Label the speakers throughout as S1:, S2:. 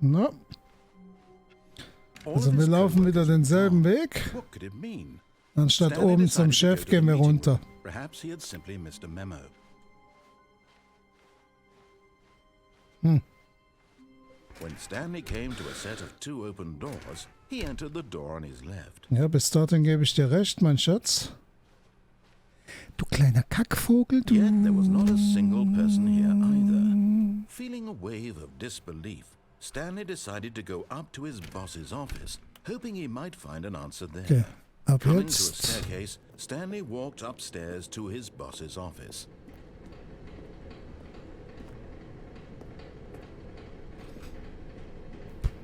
S1: Na. Also wir laufen wieder denselben Weg. Anstatt oben zum Chef gehen wir runter. Ja, bis dorthin gebe ich dir recht, mein Schatz. Du kleiner Kackvogel, du.
S2: Yet there was not a single person here either. Feeling a wave of disbelief, Stanley decided to go up to his boss's office, hoping he might find an answer there.
S1: Okay, ab
S2: Coming to a
S1: jetzt.
S2: staircase, Stanley walked upstairs to his boss's office.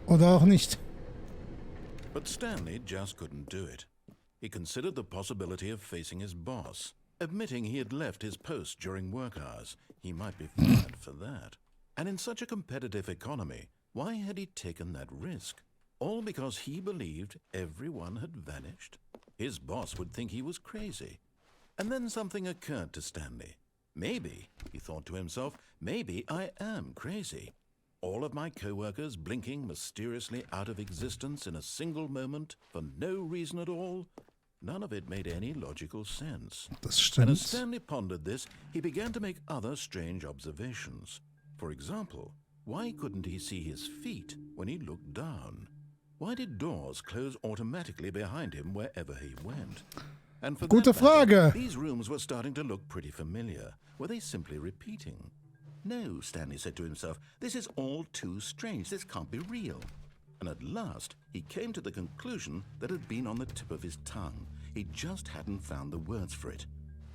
S1: Oder auch nicht.
S2: But Stanley just couldn't do it. He considered the possibility of facing his boss. Admitting he had left his post during work hours, he might be fired for that. And in such a competitive economy, why had he taken that risk? All because he believed everyone had vanished? His boss would think he was crazy. And then something occurred to Stanley. Maybe, he thought to himself, maybe I am crazy. All of my co-workers blinking mysteriously out of existence in a single moment for no reason at all? None of it made any logical sense.
S1: Das
S2: And as
S1: stimmt.
S2: Stanley pondered this, he began to make other strange observations. For example, why couldn't he see his feet when he looked down? Why did doors close automatically behind him wherever he went? And for
S1: Gute
S2: that matter,
S1: Frage.
S2: these rooms were starting to look pretty familiar. Were they simply repeating? No, Stanley said to himself, this is all too strange. This can't be real. And at last, he came to the conclusion that had been on the tip of his tongue. He just hadn't found the words for it.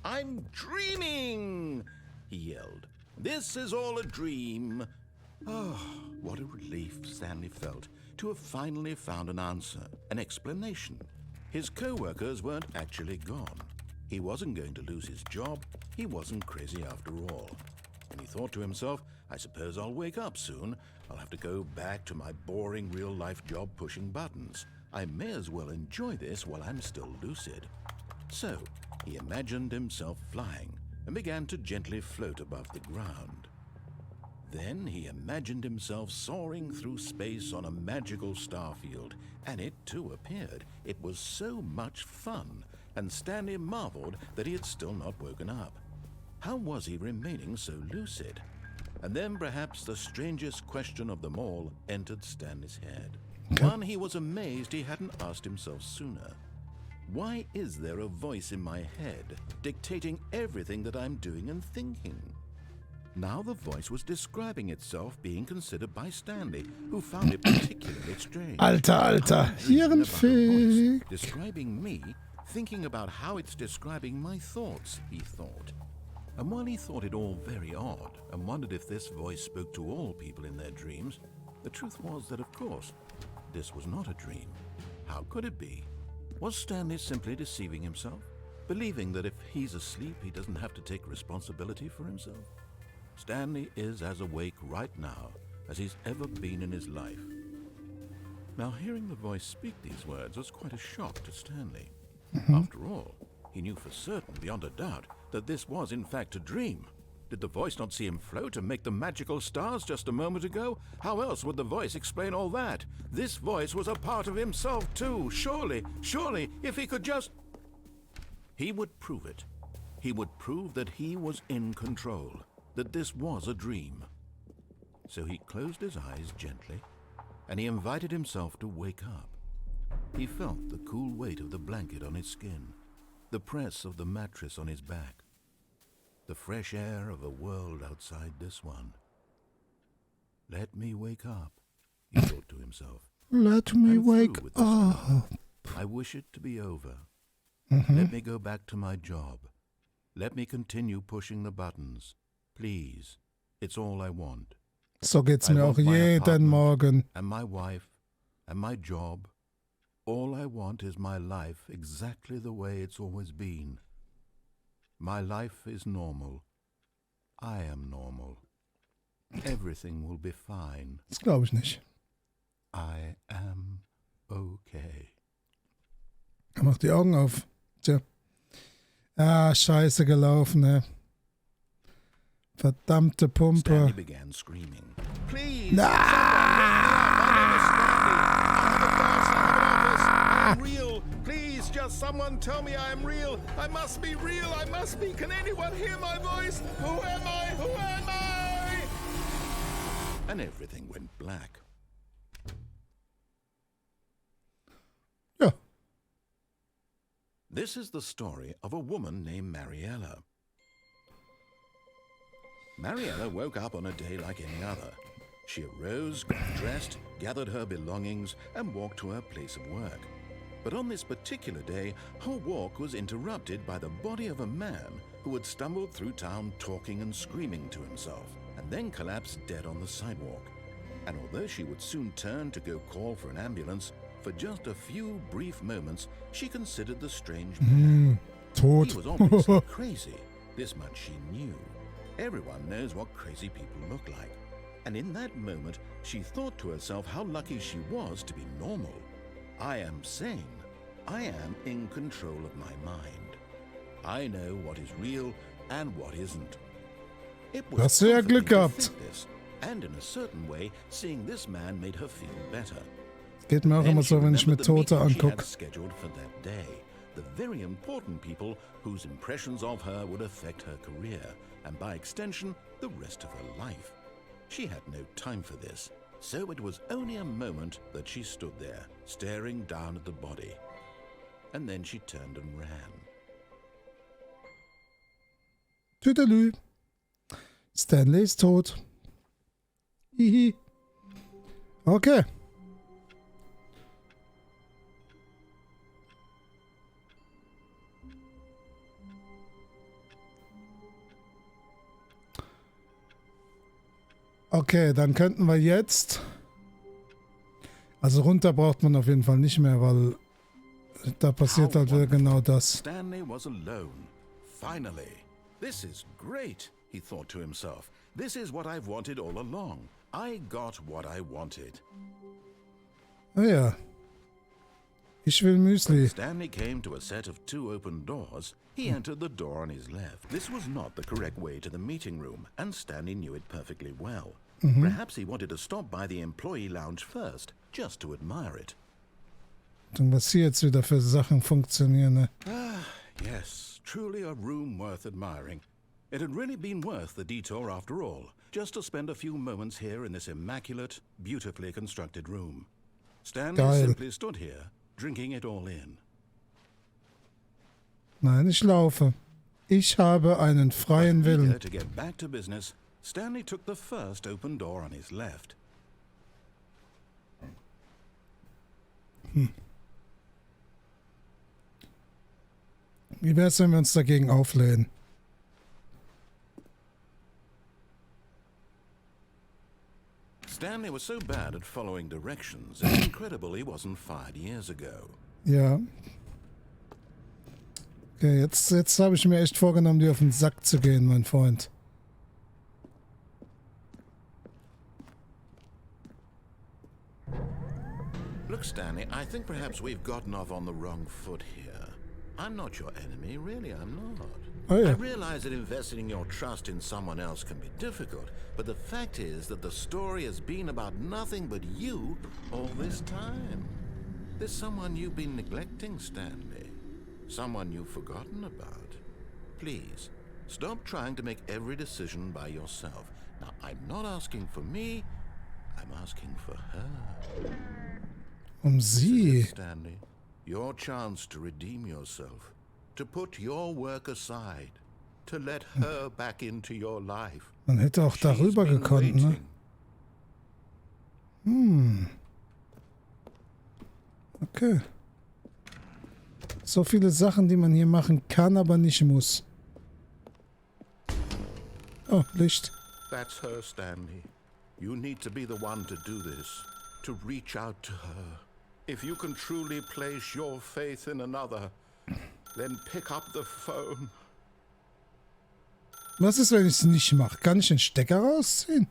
S2: I'm dreaming, he yelled. This is all a dream. Oh, what a relief Stanley felt to have finally found an answer, an explanation. His co-workers weren't actually gone. He wasn't going to lose his job. He wasn't crazy after all. And he thought to himself, I suppose I'll wake up soon. I'll have to go back to my boring real-life job pushing buttons. I may as well enjoy this while I'm still lucid. So, he imagined himself flying and began to gently float above the ground. Then he imagined himself soaring through space on a magical starfield, and it too appeared. It was so much fun, and Stanley marveled that he had still not woken up. How was he remaining so lucid? And then perhaps the strangest question of them all entered Stanley's head. One he was amazed he hadn't asked himself sooner. Why is there a voice in my head dictating everything that I'm doing and thinking? Now the voice was describing itself being considered by Stanley, who found it particularly strange.
S1: Alter, Hirnfick.
S2: Describing me, thinking about how it's describing my thoughts, he thought. And while he thought it all very odd and wondered if this voice spoke to all people in their dreams, the truth was that, of course, this was not a dream. How could it be? Was Stanley simply deceiving himself, believing that if he's asleep, he doesn't have to take responsibility for himself? Stanley is as awake right now as he's ever been in his life. Now, hearing the voice speak these words was quite a shock to Stanley. After all, he knew for certain, beyond a doubt, that this was in fact a dream. Did the voice not see him float and make the magical stars just a moment ago? How else would the voice explain all that? This voice was a part of himself too. Surely, if he could just... He would prove it. He would prove that he was in control, that this was a dream. So he closed his eyes gently, and he invited himself to wake up. He felt the cool weight of the blanket on his skin, the press of the mattress on his back, the fresh air of a world outside this one. Let me wake up, he thought to himself.
S1: Let me
S2: I'm
S1: wake
S2: through with this
S1: up.
S2: now. I wish it to be over. Let me go back to my job. Let me continue pushing the buttons. Please, it's all I want.
S1: So geht's
S2: I
S1: mir auch
S2: want my
S1: jeden
S2: apartment
S1: Morgen.
S2: And my wife, and my job. All I want is my life exactly the way it's always been. My life is normal. I am normal. Everything will be fine.
S1: Das glaube ich nicht.
S2: I am okay.
S1: Er macht die Augen auf. Tja. Ah, scheiße gelaufen, ne? Verdammte Pumpe.
S2: Stanley began screaming. Please,
S1: Ah!
S2: I'm real. Please, just someone tell me I am real. I must be real. I must be. Can anyone hear my voice? Who am I? Who am I? And everything went black.
S1: Ja.
S2: This is the story of a woman named Mariella. Mariella woke up on a day like any other. She arose, got dressed, gathered her belongings, and walked to her place of work. But on this particular day, her walk was interrupted by the body of a man who had stumbled through town talking and screaming to himself, and then collapsed dead on the sidewalk. And although she would soon turn to go call for an ambulance, for just a few brief moments, she considered the strange man.
S1: Tot.
S2: He was obviously crazy. This much she knew. Everyone knows what crazy people look like. And in that moment, she thought to herself how lucky she was to be normal. I am sane. I am in control of my mind. I know what is real and what isn't. It was
S1: Hast du ja
S2: comforting
S1: Glück
S2: to
S1: gehabt.
S2: think this, and in a certain way, seeing this man made her feel better.
S1: Geht mir auch immer so, wenn ich mir Tote angucke.
S2: Scheduled for that day, the very important people whose impressions of her would affect her career, and by extension, the rest of her life. She had no time for this, so it was only a moment that she stood there, staring down at the body. And then she turned and ran.
S1: Tüdelü. Stanley ist tot. Hihi. Okay. Okay, dann könnten wir jetzt... Also runter braucht man auf jeden Fall nicht mehr, weil da passiert halt wieder genau das.
S2: Stanley was alone. Finally. This is great, he thought to himself. This is what I've wanted all along. I got what I wanted.
S1: Ah ja. Ich will Müsli.
S2: Stanley came to a set of 2 open doors. He entered the door on his left. This was not the correct way to the meeting room, and Stanley knew it perfectly well. Perhaps he wanted to stop by the employee lounge first, just to admire it.
S1: Und was hier jetzt wieder für Sachen funktionieren, ne?
S2: Yes, truly a room worth admiring. It had really been worth the detour after all, just to spend a few moments here in this immaculate, beautifully constructed room. Stanley
S1: Geil.
S2: simply stood here, drinking it all in.
S1: Nein, ich laufe. Ich habe einen freien
S2: Eager
S1: Willen.
S2: to get back to business, Stanley took the first open door on his left.
S1: Wie wär's, wenn wir uns dagegen auflehnen?
S2: Stanley was so bad at following directions, it's incredible he wasn't fired years ago.
S1: Ja. Okay, jetzt habe ich mir echt vorgenommen, dir auf den Sack zu gehen, mein Freund.
S2: Look, Stanley, I think perhaps we've gotten off on the wrong foot here. I'm not your enemy, really, I'm not.
S1: Oh, yeah.
S2: I realize that investing your trust in someone else can be difficult, but the fact is that the story has been about nothing but you all this time. There's someone you've been neglecting, Stanley. Someone you've forgotten about. Please, stop trying to make every decision by yourself. Now, I'm not asking for me, I'm asking for her.
S1: Sie.
S2: Stanley, your chance to redeem yourself, to put your work aside, to let her back into your life.
S1: Man hätte auch darüber
S2: She's been
S1: gekonnt, ne?
S2: waiting.
S1: Okay. So viele Sachen, die man hier machen kann, aber nicht muss. Oh, Licht.
S2: That's her, Stanley. You need to be the one to do this, to reach out to her. If you can truly place your faith in another, then pick up the phone.
S1: Was ist, wenn ich es nicht mache? Kann ich den Stecker rausziehen?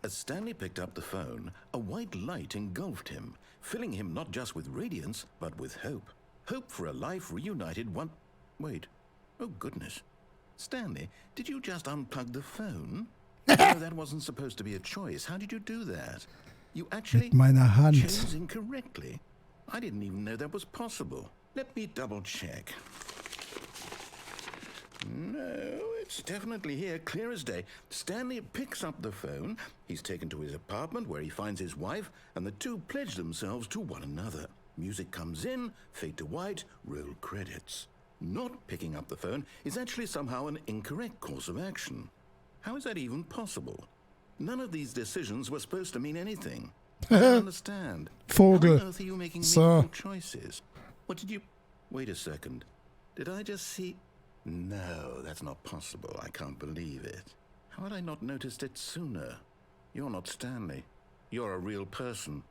S2: As Stanley picked up the phone, a white light engulfed him, filling him not just with radiance, but with hope. Hope for a life reunited one... Wait. Oh, goodness. Stanley, did you just unplug the phone? No, that wasn't supposed to be a choice. How did you do that? You actually
S1: Mit meiner Hand.
S2: chose incorrectly. I didn't even know that was possible. Let me double check. No, it's definitely here, clear as day. Stanley picks up the phone. He's taken to his apartment where he finds his wife, and the two pledge themselves to one another. Music comes in, fade to white, roll credits. Not picking up the phone is actually somehow an incorrect course of action. How is that even possible? None of these decisions were supposed to mean anything. I don't understand.
S1: Vogel.
S2: How on earth are you making meaningful choices? What did you... Wait a second. Did I just see... No, that's not possible. I can't believe it. How had I not noticed it sooner? You're not Stanley. You're a real person.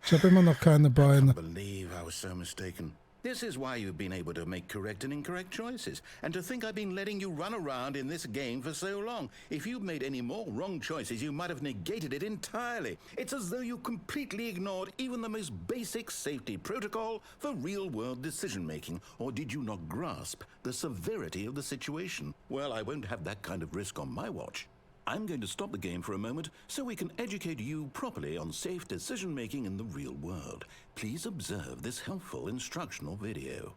S1: Ich habe immer noch keine
S2: I
S1: Beine.
S2: can't believe I was so mistaken. This is why you've been able to make correct and incorrect choices. And to think I've been letting you run around in this game for so long. If you'd made any more wrong choices, you might have negated it entirely. It's as though you completely ignored even the most basic safety protocol for real-world decision-making. Or did you not grasp the severity of the situation? Well, I won't have that kind of risk on my watch. I'm going to stop the game for a moment so we can educate you properly on safe decision-making in the real world. Please observe this helpful instructional video.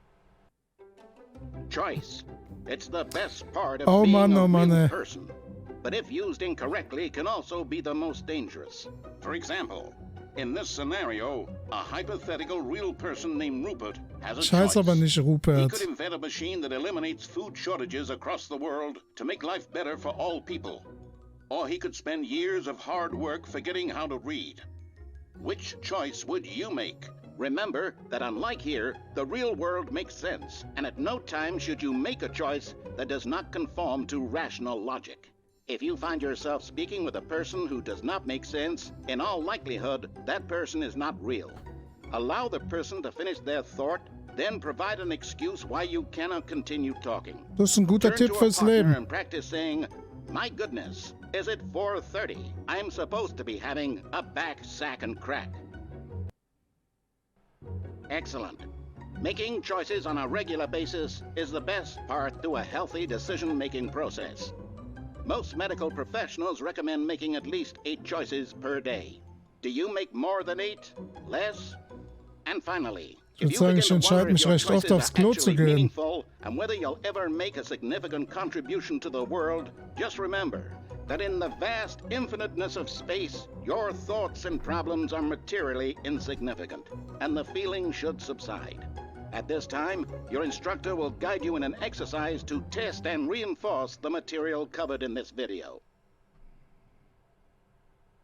S3: Choice. It's the best part of
S1: Oh,
S3: being
S1: man,
S3: a
S1: oh, man,
S3: real person. But if used incorrectly, can also be the most dangerous. For example, in this scenario, a hypothetical real person named Rupert has a
S1: Ich heiße aber
S3: choice.
S1: nicht
S3: He
S1: Rupert.
S3: could invent a machine that eliminates food shortages across the world to make life better for all people. Or he could spend years of hard work forgetting how to read. Which choice would you make? Remember that unlike here, the real world makes sense, and at no time should you make a choice that does not conform to rational logic. If you find yourself speaking with a person who does not make sense, in all likelihood, that person is not real. Allow the person to finish their thought, then provide an excuse why you cannot continue talking.
S1: Das ist ein guter
S3: Turn
S1: Tipp
S3: to a
S1: fürs
S3: partner
S1: Leben.
S3: and practice saying, "My goodness, is it 4:30? I'm supposed to be having a back, sack, and crack." Excellent. Making choices on a regular basis is the best part to a healthy decision-making process. Most medical professionals recommend making at least 8 choices per day. Do you make more than 8? Less? And finally,
S1: Ich würde sagen, ich entscheide mich recht oft aufs Klo zu gehen.
S3: meaningful and whether you'll ever make a significant contribution to the world, just remember that in the vast infiniteness of space, your thoughts and problems are materially insignificant, and the feeling should subside. At this time, your instructor will guide you in an exercise to test and reinforce the material covered in this video.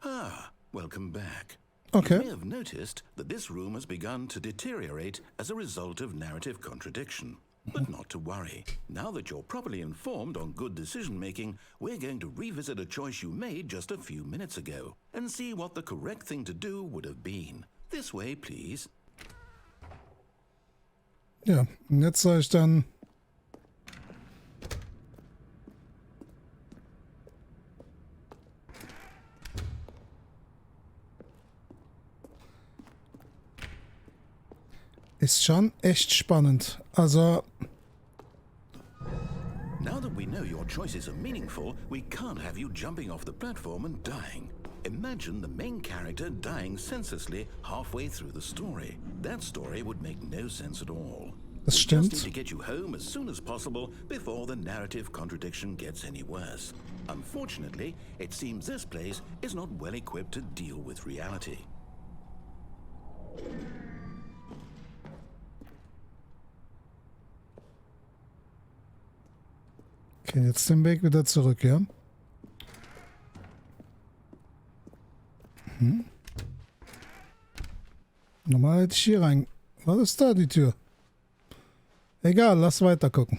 S2: Ah, welcome back.
S1: Okay.
S2: You may have noticed that this room has begun to deteriorate as a result of narrative contradiction. But not to worry. Now that you're properly informed on good decision-making, we're going to revisit a choice you made just a few minutes ago and see what the correct thing to do would have been. This way, please.
S1: Ja, und jetzt soll ich dann... Ist schon echt spannend. Also...
S2: Now that we know your choices are meaningful, we can't have you jumping off the platform and dying. Imagine the main character dying senselessly halfway through the story. That story would make no sense at all.
S1: Das
S2: We just
S1: stimmt.
S2: need to get you home as soon as possible before the narrative contradiction gets any worse. Unfortunately, it seems this place is not well equipped to deal with reality.
S1: Okay, jetzt den Weg wieder zurück, ja? Normal hätte ich hier rein... Was ist da, die Tür? Egal, lass weiter gucken.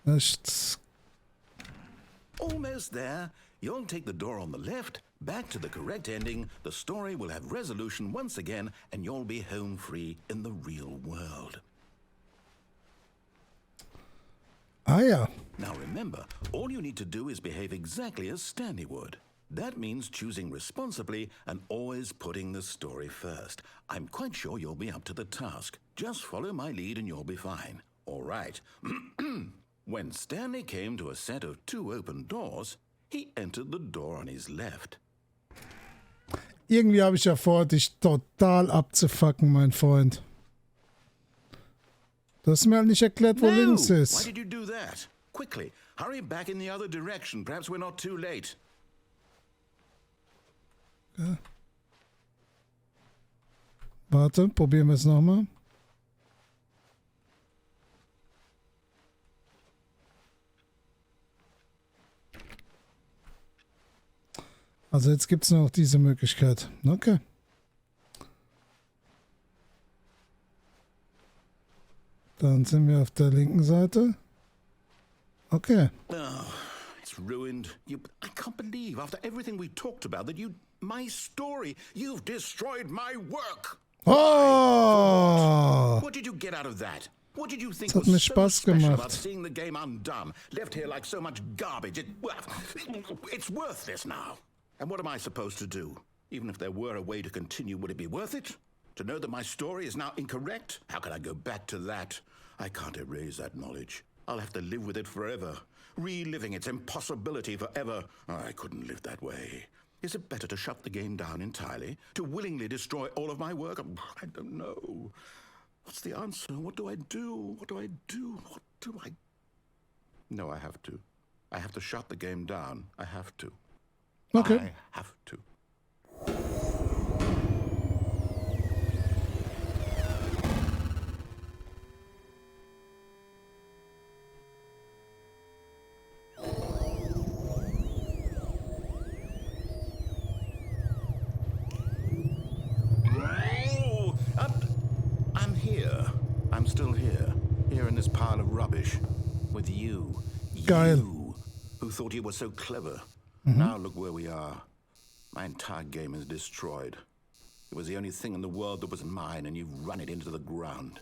S1: Echt...
S2: Almost there. You'll take the door on the left, back to the correct ending, the story will have resolution once again, and you'll be home free in the real world.
S1: Ah ja.
S2: Now remember, all you need to do is behave exactly as Stanley would. That means choosing responsibly and always putting the story first. I'm quite sure you'll be up to the task. Just follow my lead and you'll be fine. All right. When Stanley came to a set of 2 open doors, he entered the door on his left.
S1: Irgendwie habe ich ja vor, dich total abzufacken, mein Freund. Du hast mir halt nicht erklärt, wo links
S2: Why
S1: ist.
S2: did you do that? Quickly, hurry back in the other direction. Perhaps we're not too late.
S1: Ja. Warte, probieren wir es nochmal. Also jetzt gibt es noch diese Möglichkeit. Okay. Dann sind wir auf der linken Seite. Okay.
S2: Oh, it's ruined. I can't believe, after everything we talked about, that my story, you've destroyed my work.
S1: Oh!
S2: What did you get out of that? What did you think
S1: Das hat
S2: was
S1: mir
S2: so
S1: Spaß
S2: special
S1: gemacht.
S2: about seeing the game undone, left here like so much garbage? It's worthless now. And what am I supposed to do? Even if there were a way to continue, would it be worth it? To know that my story is now incorrect? How can I go back to that? I can't erase that knowledge. I'll have to live with it forever, reliving its impossibility forever. I couldn't live that way. Is it better to shut the game down entirely? To willingly destroy all of my work? I don't know. What's the answer? What do I do? What do I do? What do I... No, I have to. I have to shut the game down. I have to.
S1: Okay.
S2: I have to. I'm here. I'm still here. Here in this pile of rubbish. With you.
S1: Geil.
S2: You, who thought you were so clever. Now look where we are. My entire game is destroyed. It was the only thing in the world that was mine, and you've run it into the ground.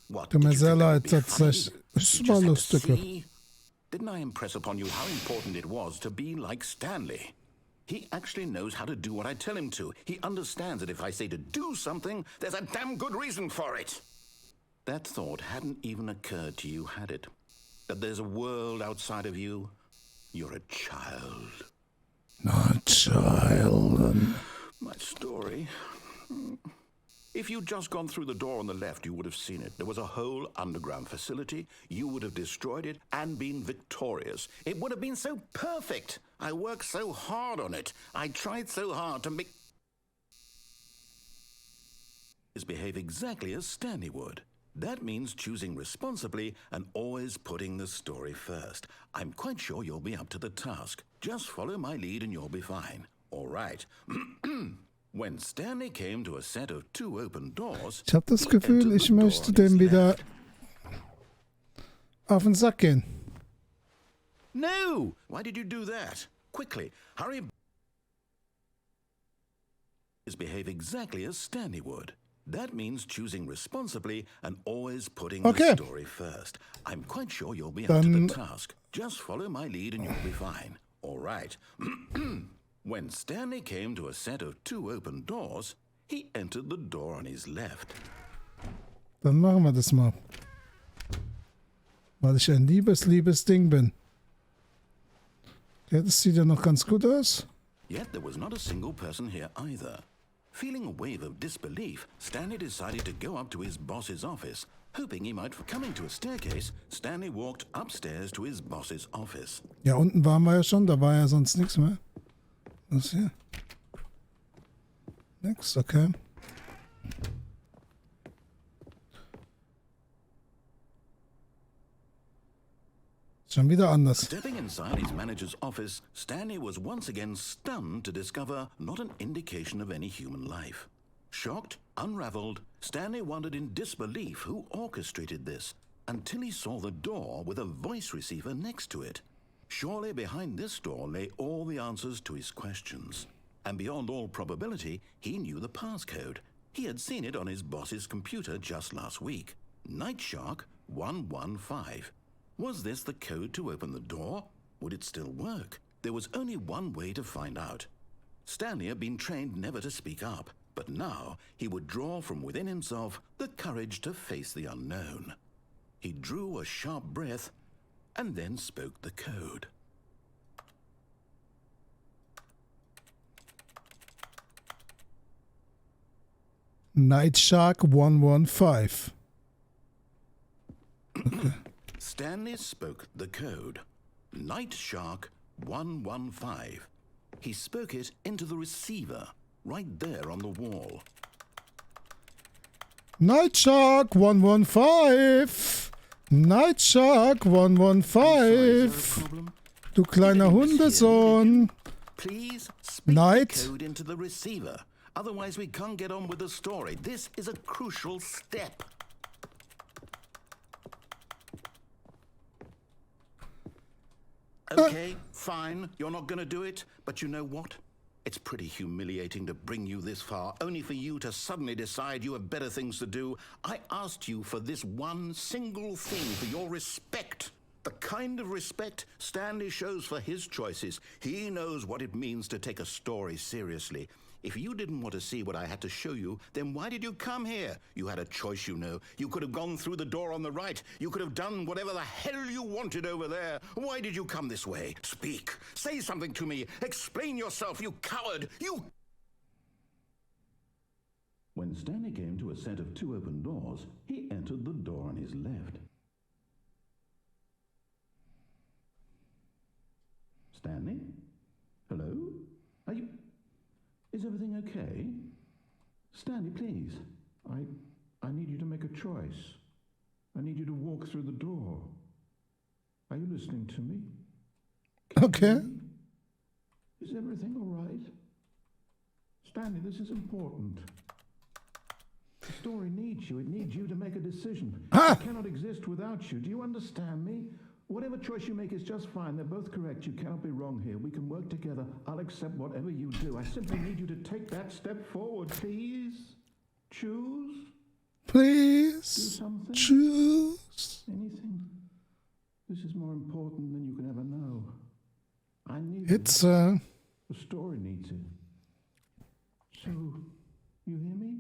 S2: What?
S1: Tut mir
S2: Did you
S1: sehr
S2: think that
S1: leid,
S2: would be funny?
S1: tatsächlich. Es
S2: You
S1: war
S2: just had to
S1: lustig.
S2: see? Didn't I impress upon you how important it was to be like Stanley? He actually knows how to do what I tell him to. He understands that if I say to do something, there's a damn good reason for it. That thought hadn't even occurred to you, had it? That there's a world outside of you? You're a child.
S1: Not child.
S2: My story. If you'd just gone through the door on the left, you would have seen it. There was a whole underground facility. You would have destroyed it and been victorious. It would have been so perfect. I worked so hard on it. I tried so hard to make... behave exactly as Stanley would. That means choosing responsibly and always putting the story first. I'm quite sure you'll be up to the task. Just follow my lead and you'll be fine. All right. When Stanley came to a set of 2 open doors...
S1: Ich habe das Gefühl, ich möchte dem wieder auf den Sack gehen.
S2: No! Why did you do that? Quickly, hurry... behave exactly as Stanley would. That means choosing responsibly and always putting the story first. I'm quite sure you'll be up to the task. Just follow my lead and you'll be fine. All right. When Stanley came to a set of 2 open doors, he entered the door on his left.
S1: Dann machen wir das mal. Weil ich ein liebes Ding bin. Ja, das sieht ja noch ganz gut aus.
S2: Yet there was not a single person here either. Feeling a wave of disbelief, Stanley decided to go up to his boss's office. Hoping he might... Coming to a staircase, Stanley walked upstairs to his boss's office.
S1: Ja, unten waren wir ja schon, da war ja sonst nichts mehr. Was hier? Nix, okay. Schon wieder anders.
S2: Stepping inside his manager's office, Stanley was once again stunned to discover not an indication of any human life. Shocked, unraveled, Stanley wondered in disbelief who orchestrated this, until he saw the door with a voice receiver next to it. Surely behind this door lay all the answers to his questions. And beyond all probability, he knew the passcode. He had seen it on his boss's computer just last week. Nightshark 115. Was this the code to open the door? Would it still work? There was only one way to find out. Stanley had been trained never to speak up, but now he would draw from within himself the courage to face the unknown. He drew a sharp breath and then spoke the code.
S1: Night Shark 115. Okay.
S2: Stanley spoke the code. Night Shark 115. He spoke it into the receiver, right there on the wall.
S1: Night Shark 115. Night Shark 115. Du kleiner Hundesohn.
S2: Please speak
S1: Night.
S2: the code into the receiver. Otherwise we can't get on with the story. This is a crucial step. Okay, fine. You're not going to do it. But you know what? It's pretty humiliating to bring you this far, only for you to suddenly decide you have better things to do. I asked you for this one single thing, for your respect. The kind of respect Stanley shows for his choices. He knows what it means to take a story seriously. If you didn't want to see what I had to show you, then why did you come here? You had a choice, you know. You could have gone through the door on the right. You could have done whatever the hell you wanted over there. Why did you come this way? Speak. Say something to me. Explain yourself, you coward. You... When Stanley came to a set of 2 open doors, he entered the door on his left. Stanley? Hello? Are you... Is everything okay? Stanley, please. I need you to make a choice. I need you to walk through the door. Are you listening to me?
S1: Okay.
S2: Is everything all right? Stanley, this is important. The story needs you. It needs you to make a decision. It cannot exist without you. Do you understand me? Whatever choice you make is just fine. They're both correct. You cannot be wrong here. We can work together. I'll accept whatever you do. I simply need you to take that step forward, please. Choose.
S1: Please.
S2: Do something.
S1: Choose.
S2: Anything. This is more important than you can ever know. I need
S1: It's,
S2: it. The story needs it. So, you hear me?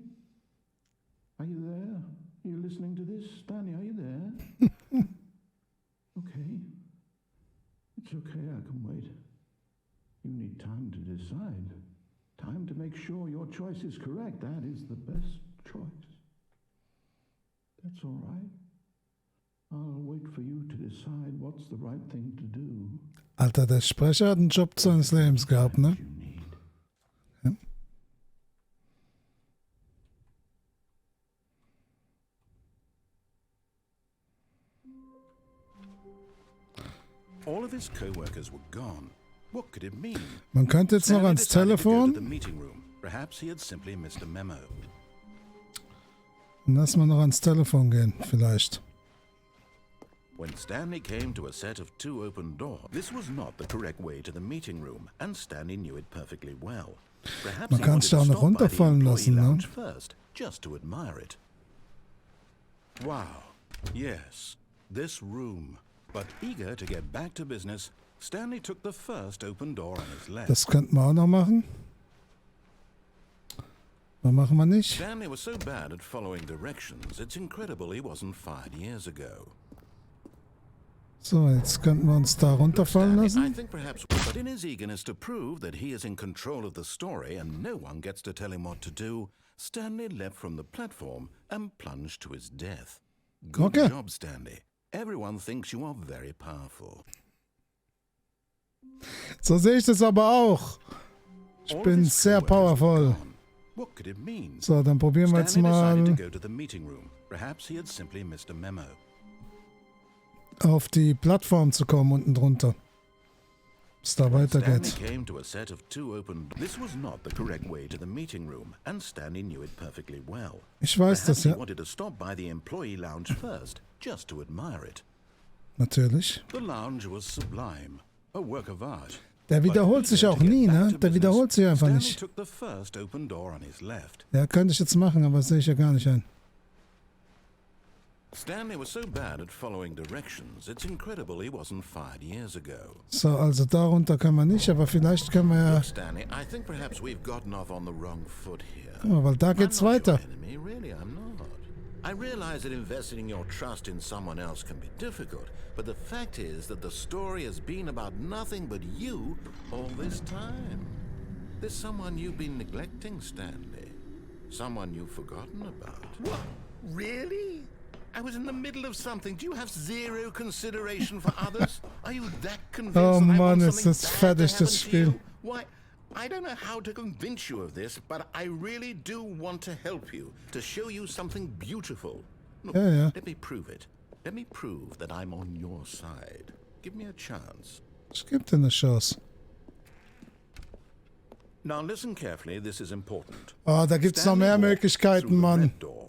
S2: Are you there? Are you listening to this? Stanley, are you there? Okay. It's okay, I can wait. You need time to decide. Time to make sure your choice is correct. That is the best choice. That's all right. I'll wait for you to decide what's the right thing to do.
S1: Alter, der Sprecher hat einen Job seines Lebens gehabt, ne?
S2: You need.
S1: Ja.
S2: All of his co-workers were gone. What could it mean?
S1: Man könnte jetzt noch
S2: Stanley
S1: ans
S2: decided to go to
S1: Telefon.
S2: the meeting room. Perhaps he had simply missed a memo.
S1: Lass mal noch ans Telefon gehen, vielleicht.
S2: When Stanley came to a set of 2 open doors, this was not the correct way to the meeting room, and Stanley knew it perfectly well. Perhaps
S1: Man
S2: he
S1: kann
S2: wanted
S1: sich da
S2: to
S1: auch noch
S2: stop by the
S1: runterfallen
S2: employee
S1: lassen, ne?
S2: lounge first, just to admire it. Wow, yes, this room. But eager to get back to business, Stanley took the first open door on his left.
S1: Das könnten wir auch noch machen. Was machen wir nicht?
S2: Stanley was so bad at following directions, it's incredible he wasn't fired years ago.
S1: So, jetzt könnten wir uns da runterfallen
S2: Stanley, I
S1: lassen.
S2: think perhaps, but in his eagerness to prove that he is in control of the story and no one gets to tell him what to do, Stanley leapt from the platform and plunged to his death. Good
S1: Okay.
S2: job, Stanley. Everyone thinks you are very powerful.
S1: So sehe ich das aber auch. Ich
S2: All of
S1: bin
S2: his
S1: sehr
S2: co-workers were
S1: powerful.
S2: gone. What could it mean?
S1: So, dann probieren wir jetzt
S2: Stanley decided to
S1: mal
S2: go to the meeting room. Perhaps he had simply missed a memo.
S1: auf die Plattform zu kommen, unten drunter. Bis da
S2: Stanley
S1: weitergeht.
S2: came to a set of 2 open. This was not the correct way to the meeting room, and Stanley knew it perfectly well.
S1: Ich weiß das,
S2: Perhaps he
S1: ja.
S2: wanted to stop by the employee lounge first, just to admire it.
S1: Natürlich.
S2: The lounge was sublime, a work of art.
S1: Der wiederholt sich auch nie, ne? Der wiederholt sich einfach
S2: Stanley
S1: nicht.
S2: took the first open door on his left.
S1: Ja, könnte ich jetzt machen, aber das sehe ich ja gar nicht ein.
S2: Stanley was so bad at following directions, it's incredible he wasn't fired years ago.
S1: So, also darunter können wir nicht, aber vielleicht können wir ja...
S2: Look, Stanley, I think perhaps we've gotten off on the wrong foot here.
S1: Guck mal, weil da
S2: I'm
S1: geht's
S2: not
S1: weiter.
S2: your enemy, really, I'm not. I realize that investing your trust in someone else can be difficult, but the fact is that the story has been about nothing but you all this time. There's someone you've been neglecting, Stanley. Someone you've forgotten about.
S4: What? Really?
S2: I was in the middle of something. Do you have zero consideration for others? Are you that convinced
S1: Oh
S2: that I
S1: Mann,
S2: want
S1: ist
S2: something
S1: das
S2: bad to
S1: fertig,
S2: happen
S1: das
S2: to
S1: Spiel.
S2: you? Why, I don't know how to convince you of this, but I really do want to help you, to show you something beautiful. Look,
S1: Ja.
S2: let me prove it. Let me prove that I'm on your side. Give me a chance.
S1: Es gibt eine Chance.
S2: Now listen carefully, this is important.
S1: Oh, da gibt's noch mehr
S2: Stanley walked
S1: Möglichkeiten,
S2: through the
S1: Mann.
S2: red door